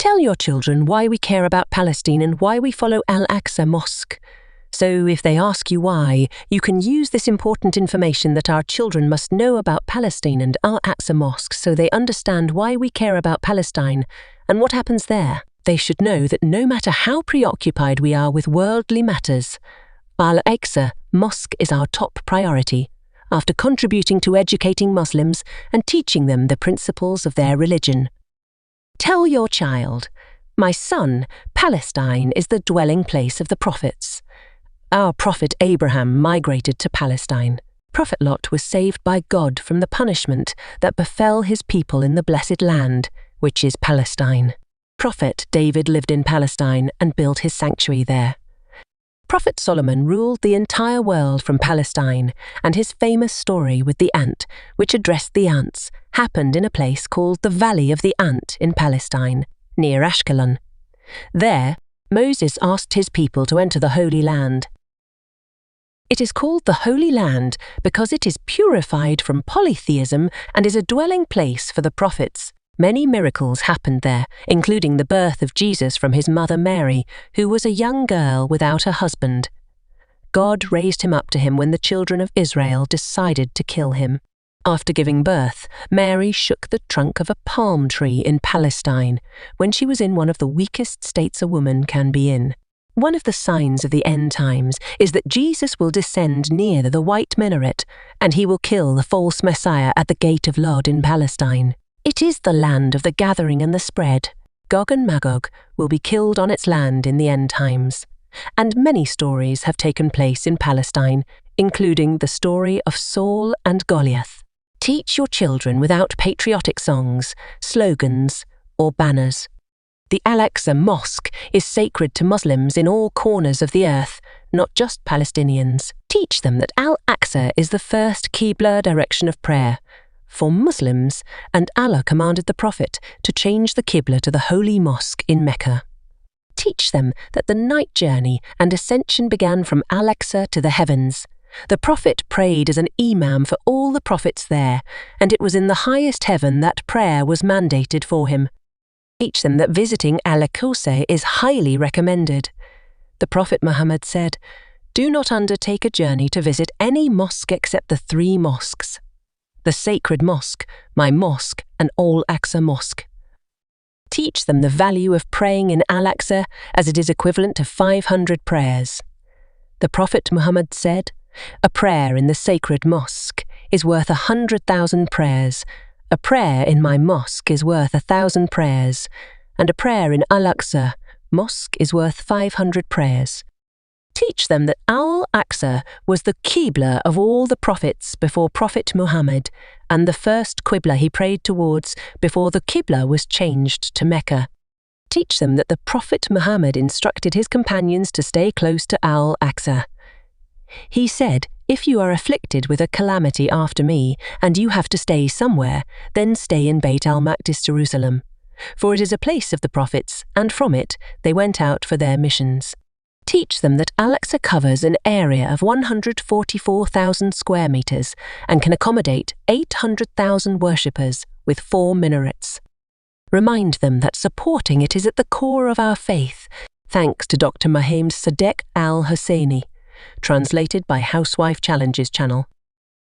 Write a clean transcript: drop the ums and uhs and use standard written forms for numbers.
Tell your children why we care about Palestine and why we follow Al-Aqsa Mosque. So if they ask you why, you can use this important information that our children must know about Palestine and Al-Aqsa Mosque so they understand why we care about Palestine and what happens there. They should know that no matter how preoccupied we are with worldly matters, Al-Aqsa Mosque is our top priority, after contributing to educating Muslims and teaching them the principles of their religion. Tell your child, "My son, Palestine is the dwelling place of the prophets. Our prophet Abraham migrated to Palestine. Prophet Lot was saved by God from the punishment that befell his people in the blessed land, which is Palestine. Prophet David lived in Palestine and built his sanctuary there. Prophet Solomon ruled the entire world from Palestine, and his famous story with the ant, which addressed the ants, happened in a place called the Valley of the Ant in Palestine, near Ashkelon. There, Moses asked his people to enter the Holy Land. It is called the Holy Land because it is purified from polytheism and is a dwelling place for the prophets. Many miracles happened there, including the birth of Jesus from his mother Mary, who was a young girl without a husband. God raised him up to him when the children of Israel decided to kill him. After giving birth, Mary shook the trunk of a palm tree in Palestine when she was in one of the weakest states a woman can be in. One of the signs of the end times is that Jesus will descend near the white minaret, and he will kill the false Messiah at the gate of Lod in Palestine. It is the land of the gathering and the spread. Gog and Magog will be killed on its land in the end times. And many stories have taken place in Palestine, including the story of Saul and Goliath. Teach your children without patriotic songs, slogans, or banners. The Al-Aqsa Mosque is sacred to Muslims in all corners of the earth, not just Palestinians. Teach them that Al-Aqsa is the first Qibla direction of prayer for Muslims, and Allah commanded the Prophet to change the Qibla to the Holy Mosque in Mecca. Teach them that the night journey and ascension began from Al-Aqsa to the heavens. The Prophet prayed as an imam for all the prophets there, and it was in the highest heaven that prayer was mandated for him. Teach them that visiting Al-Aqsa is highly recommended. The Prophet Muhammad said, "Do not undertake a journey to visit any mosque except the 3 mosques. The sacred mosque, my mosque, and Al-Aqsa Mosque." Teach them the value of praying in Al-Aqsa as it is equivalent to 500 prayers. The Prophet Muhammad said, "A prayer in the sacred mosque is worth 100,000 prayers. A prayer in my mosque is worth 1,000 prayers, and a prayer in Al-Aqsa Mosque is worth 500 prayers." Teach them that Al-Aqsa was the Qibla of all the prophets before Prophet Muhammad, and the first Qibla he prayed towards before the Qibla was changed to Mecca. Teach them that the Prophet Muhammad instructed his companions to stay close to Al-Aqsa. He said, "If you are afflicted with a calamity after me, and you have to stay somewhere, then stay in Beit al-Maqdis, Jerusalem. For it is a place of the prophets, and from it they went out for their missions." Teach them that Al-Aqsa covers an area of 144,000 square meters and can accommodate 800,000 worshippers with 4 minarets. Remind them that supporting it is at the core of our faith, thanks to Dr. Mahamed Sadek Al-Husseini, translated by Housewife Challenges channel.